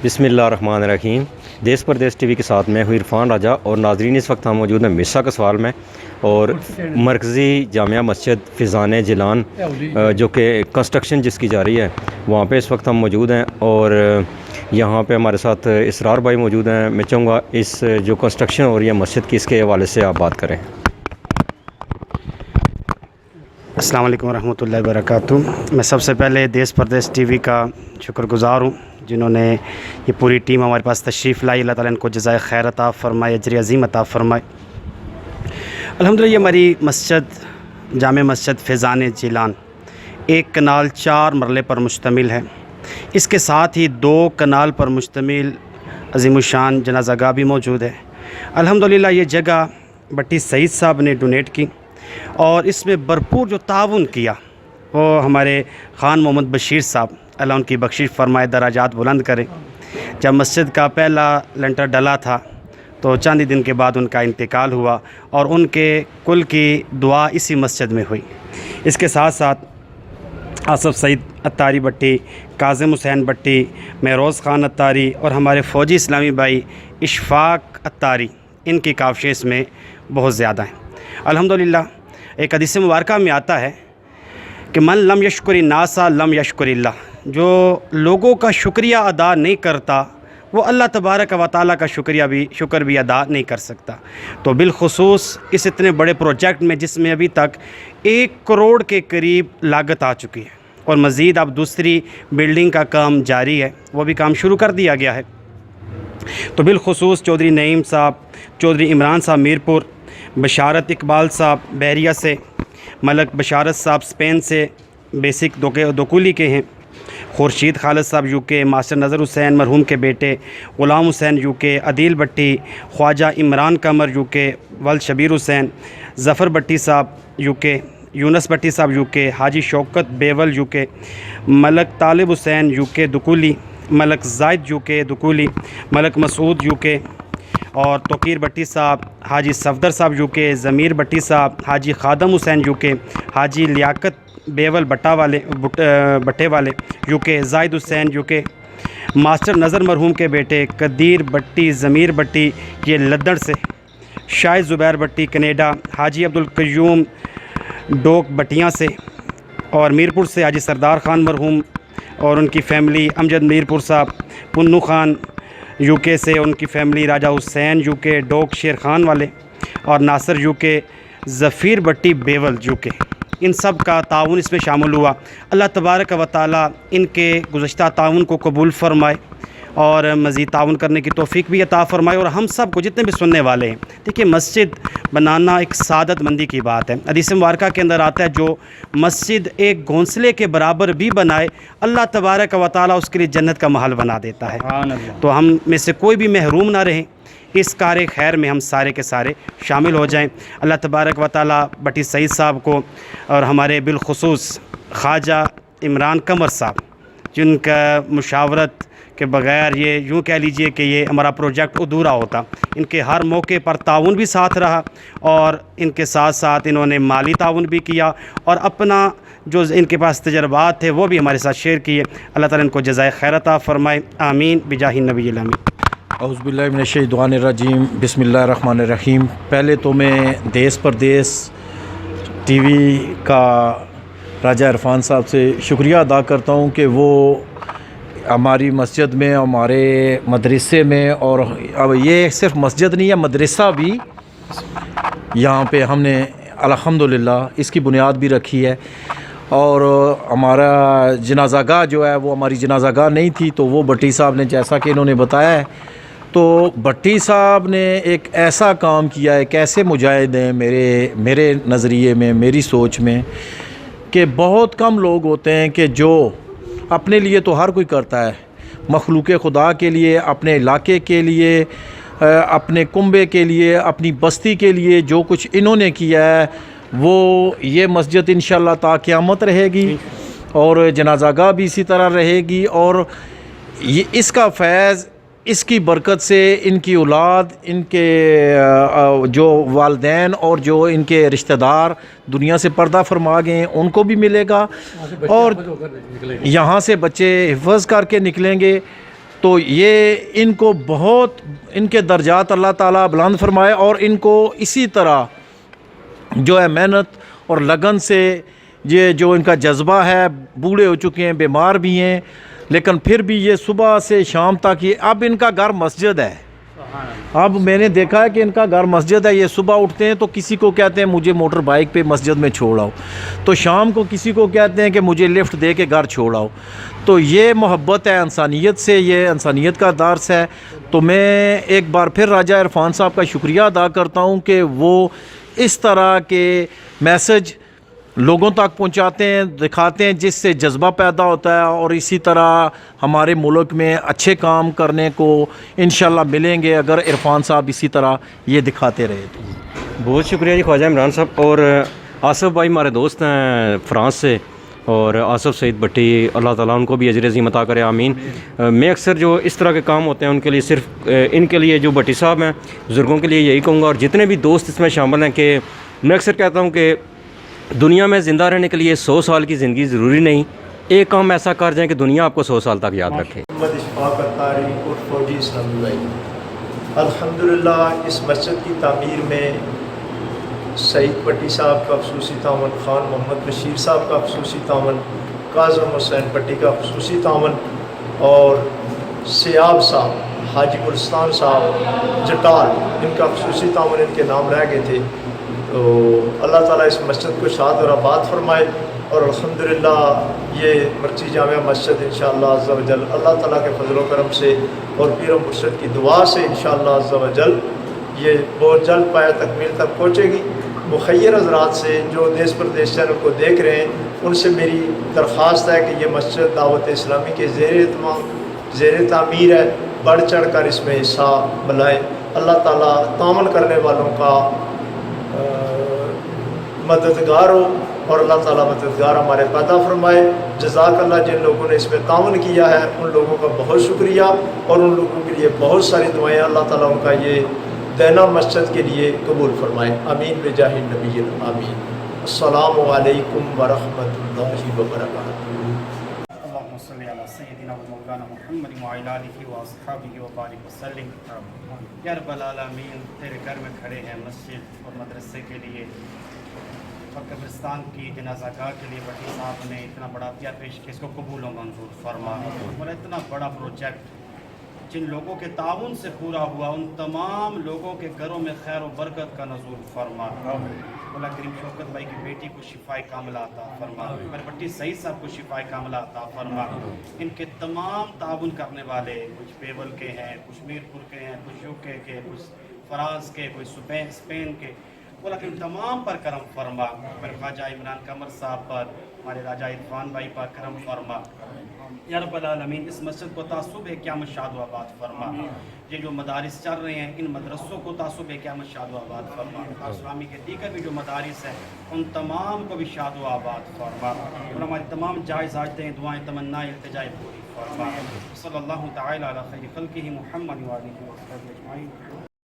بسم اللہ الرحمن الرحیم۔ دیس پردیس ٹی وی کے ساتھ میں ہوں عرفان راجہ، اور ناظرین اس وقت ہم موجود ہیں مرسا کا سوال میں، اور مرکزی جامعہ مسجد فیضان جیلان جو کہ کنسٹرکشن جس کی جاری ہے وہاں پہ اس وقت ہم موجود ہیں، اور یہاں پہ ہمارے ساتھ اسرار بھائی موجود ہیں۔ میں چاہوں گا اس جو کنسٹرکشن ہو رہی ہے مسجد کی، اس کے حوالے سے آپ بات کریں۔ السلام علیکم ورحمۃ اللہ وبرکاتہ۔ میں سب سے پہلے دیس پردیس ٹی وی کا شکر گزار ہوں جنہوں نے یہ پوری ٹیم ہمارے پاس تشریف لائی۔ اللہ تعالیٰ ان کو جزائے خیر عطا فرمائے، اجر عظیم عطا فرمائے۔ الحمدللہ یہ ہماری مسجد جامع مسجد فیضان جیلان ایک کنال 4 مرلے پر مشتمل ہے۔ اس کے ساتھ ہی 2 کنال پر مشتمل عظیم الشان جنازہ گاہ بھی موجود ہے۔ الحمدللہ یہ جگہ بٹی سعید صاحب نے ڈونیٹ کی، اور اس میں بھرپور جو تعاون کیا وہ ہمارے خان محمد بشیر صاحب، اللہ ان کی بخشش فرمائے، درجات بلند کرے۔ جب مسجد کا پہلا لنٹر ڈلا تھا تو چند ہی دن کے بعد ان کا انتقال ہوا، اور ان کے کل کی دعا اسی مسجد میں ہوئی۔ اس کے ساتھ ساتھ آصف سعید اتاری بٹی، کاظم حسین بٹی، مہروز خان اتاری، اور ہمارے فوجی اسلامی بھائی اشفاق اتاری، ان کی کاوشیں اس میں بہت زیادہ ہیں۔ الحمدللہ ایک حدیث مبارکہ میں آتا ہے کہ من لم یشکر الناس لم یشکر اللہ، جو لوگوں کا شکریہ ادا نہیں کرتا وہ اللہ تبارک و تعالیٰ کا شکر بھی ادا نہیں کر سکتا۔ تو بالخصوص اس اتنے بڑے پروجیکٹ میں، جس میں ابھی تک 1 کروڑ کے قریب لاگت آ چکی ہے، اور مزید اب دوسری بلڈنگ کا کام جاری ہے، وہ بھی کام شروع کر دیا گیا ہے، تو بالخصوص چودھری نعیم صاحب، چودھری عمران صاحب میرپور، بشارت اقبال صاحب بحریہ سے، ملک بشارت صاحب اسپین سے، بیسک دوکولی کے ہیں، خورشید خالد صاحب یو کے، ماسٹر نظر حسین مرحوم کے بیٹے، غلام حسین یو کے، عدیل بٹی، خواجہ عمران قمر یو کے، ولد شبیر حسین، ظفر بٹی صاحب یو کے، یونس بٹی صاحب یو کے، حاجی شوکت بیول یو کے، ملک طالب حسین یو کے دکولی، ملک زائد یو کے دکولی، ملک مسعود یو کے، اور توقیر بٹی صاحب، حاجی صفدر صاحب یو کے، ضمیر بٹی صاحب، حاجی خادم حسین یو کے، حاجی لیاقت بیول بٹے والے یو کے، زائد حسین یو کے، ماسٹر نظر مرحوم کے بیٹے قدیر بٹی ضمیر بٹی یہ لدڑ سے، شاہد زبیر بٹی کینیڈا، حاجی عبدالقیوم ڈوک بٹیاں سے، اور میرپور سے حاجی سردار خان مرحوم اور ان کی فیملی، امجد میرپور صاحب، پنو خان یو کے سے ان کی فیملی، راجہ حسین یو کے ڈوک شیر خان والے، اور ناصر یو کے، ظفیر بٹی بیول یو کے، ان سب کا تعاون اس میں شامل ہوا۔ اللہ تبارک و تعالیٰ ان کے گزشتہ تعاون کو قبول فرمائے، اور مزید تعاون کرنے کی توفیق بھی عطا فرمائے، اور ہم سب کو جتنے بھی سننے والے ہیں۔ دیکھیے مسجد بنانا ایک سعادت مندی کی بات ہے۔ حدیث مبارکہ کے اندر آتا ہے جو مسجد ایک گھونسلے کے برابر بھی بنائے، اللہ تبارک و تعالیٰ اس کے لیے جنت کا محل بنا دیتا ہے۔ تو ہم میں سے کوئی بھی محروم نہ رہیں، اس کار خیر میں ہم سارے کے سارے شامل ہو جائیں۔ اللہ تبارک و تعالیٰ بٹی سعید صاحب کو، اور ہمارے بالخصوص خواجہ عمران قمر صاحب، جن کا مشاورت کے بغیر یہ یوں کہہ لیجئے کہ یہ ہمارا پروجیکٹ ادھورا ہوتا، ان کے ہر موقع پر تعاون بھی ساتھ رہا، اور ان کے ساتھ ساتھ انہوں نے مالی تعاون بھی کیا، اور اپنا جو ان کے پاس تجربات تھے وہ بھی ہمارے ساتھ شیئر کیے۔ اللہ تعالیٰ ان کو جزائے خیر عطا فرمائے، آمین بجاہ النبی الامین۔ اعوذ باللہ من الشیطان الرجیم، بسم اللہ الرحمن الرحیم۔ پہلے تو میں دیس پردیس ٹی وی کا راجہ عرفان صاحب سے شکریہ ادا کرتا ہوں کہ وہ ہماری مسجد میں، ہمارے مدرسے میں، اور اب یہ صرف مسجد نہیں ہے، مدرسہ بھی یہاں پہ ہم نے الحمدللہ اس کی بنیاد بھی رکھی ہے، اور ہمارا جنازہ گاہ جو ہے وہ ہماری جنازہ گاہ نہیں تھی، تو وہ بٹی صاحب نے، جیسا کہ انہوں نے بتایا ہے، تو بٹی صاحب نے ایک ایسا کام کیا ہے، کیسے مجاہد ہیں میرے نظریے میں، میری سوچ میں، کہ بہت کم لوگ ہوتے ہیں کہ جو اپنے لیے تو ہر کوئی کرتا ہے، مخلوق خدا کے لیے، اپنے علاقے کے لیے، اپنے کنبے کے لیے، اپنی بستی کے لیے جو کچھ انہوں نے کیا ہے، وہ یہ مسجد انشاءاللہ تا قیامت رہے گی، اور جنازہ گاہ بھی اسی طرح رہے گی، اور یہ اس کا فیض، اس کی برکت سے ان کی اولاد، ان کے جو والدین اور جو ان کے رشتہ دار دنیا سے پردہ فرما گئے ہیں ان کو بھی ملے گا، اور یہاں سے بچے حفظ کر کے نکلیں گے، تو یہ ان کو بہت ان کے درجات اللہ تعالیٰ بلند فرمائے، اور ان کو اسی طرح جو ہے محنت اور لگن سے، یہ جو ان کا جذبہ ہے، بوڑھے ہو چکے ہیں، بیمار بھی ہیں، لیکن پھر بھی یہ صبح سے شام تک یہ، اب ان کا گھر مسجد ہے، اب میں نے دیکھا ہے کہ ان کا گھر مسجد ہے، یہ صبح اٹھتے ہیں تو کسی کو کہتے ہیں مجھے موٹر بائک پہ مسجد میں چھوڑ آؤ، تو شام کو کسی کو کہتے ہیں کہ مجھے لفٹ دے کے گھر چھوڑ آؤ. تو یہ محبت ہے انسانیت سے، یہ انسانیت کا درس ہے. تو میں ایک بار پھر راجہ عرفان صاحب کا شکریہ ادا کرتا ہوں کہ وہ اس طرح کے میسج لوگوں تک پہنچاتے ہیں، دکھاتے ہیں، جس سے جذبہ پیدا ہوتا ہے، اور اسی طرح ہمارے ملک میں اچھے کام کرنے کو انشاءاللہ ملیں گے اگر عرفان صاحب اسی طرح یہ دکھاتے رہے. بہت شکریہ جی خواجہ عمران صاحب. اور آصف بھائی ہمارے دوست ہیں فرانس سے، اور آصف سعید بٹی، اللہ تعالیٰ ان کو بھی اجر عظیم عطا کرے، آمین. میں اکثر جو اس طرح کے کام ہوتے ہیں ان کے لیے، صرف ان کے لیے جو بٹی صاحب ہیں بزرگوں کے لیے یہی کہوں گا، اور جتنے بھی دوست اس میں شامل ہیں، کہ میں اکثر کہتا ہوں کہ دنیا میں زندہ رہنے کے لیے 100 سال کی زندگی ضروری نہیں، ایک کام ایسا کر جائیں کہ دنیا آپ کو 100 سال تک یاد رکھے. محمد اشفاق اتاری اور فوجی اسلامی بھائی، الحمدللہ اس مسجد کی تعمیر میں سعید پٹی صاحب کا خصوصی تعاون، خان محمد بشیر صاحب کا خصوصی تعاون، کاظم حسین پٹی کا خصوصی تعاون، اور سیاب صاحب، حاجی گلستان صاحب جٹال، ان کا خصوصی تعاون، ان کے نام رہ گئے تھے. تو اللہ تعالیٰ اس مسجد کو شاد اور آباد فرمائے، اور الحمدللہ یہ مرچی جامعہ مسجد انشاءاللہ عز و جل اللہ تعالیٰ کے فضل و کرم سے اور پیر و مرشد کی دعا سے انشاءاللہ عز و جل یہ بہت جلد پایا تکمیل تک پہنچے گی. مخیر حضرات سے جو دیس پردیش چینل کو دیکھ رہے ہیں، ان سے میری درخواست ہے کہ یہ مسجد دعوت اسلامی کے زیر تعمیر ہے، بڑھ چڑھ کر اس میں حصہ ملائیں. اللہ تعالیٰ تعاون کرنے والوں کا مددگار ہو، اور اللہ تعالیٰ مددگار ہمارے پیدا فرمائے. جزاک اللہ جن لوگوں نے اس میں تعاون کیا ہے ان لوگوں کا بہت شکریہ، اور ان لوگوں کے لیے بہت ساری دعائیں. اللہ تعالیٰ ان کا یہ دینا مسجد کے لیے قبول فرمائے. آمین بجاہ النبی آمین. السلام علیکم ورحمۃ اللہ وبرکاتہ. اللهم صل على سيدنا ومولانا محمد وعلى آله واصحابه وبارك وسلم. یا رب العالمین، تیرے گھر میں کھڑے ہیں مسجد اور مدرسے کے لیے، اور قبرستان کی جنازہ گاہ کے لیے بٹی صاحب نے اتنا بڑا عطیہ پیش کیا، اس کو قبول و منظور فرما. اور اتنا بڑا پروجیکٹ جن لوگوں کے تعاون سے پورا ہوا، ان تمام لوگوں کے گھروں میں خیر و برکت کا نزول فرما. اللہ کریم شوکت بھائی کی بیٹی کو شفائے کاملہ عطا فرما. میرے بٹی سعید صاحب کو شفائے کاملہ عطا فرما. ان کے تمام تعاون کرنے والے، کچھ پیول کے ہیں، کچھ میرپور کے ہیں، کچھ یوکے کے، کچھ فرانس کے، کچھ اسپین کے، وہ لیکن تمام پر کرم فرما. میرے خواجہ عمران قمر صاحب پر، ہمارے راجہ عرفان بھائی پر کرم فرما. یا رب العالمین، اس مسجد کو تعصب قیامت شاد و آباد فرما. یہ جو مدارس چل رہے ہیں، ان مدرسوں کو تعصب قیامت شاد و آباد فرما. اسلامی کے دیگر بھی جو مدارس ہیں، ان تمام کو بھی شاد و آباد فرما. اور ہماری تمام جائز حاجتیں، دعائیں، تمنائیں، التجائیں پوری فرما. صلی اللہ تعالی علی خیر خلقہ محمد و آلہ وصحبہ اجمعین.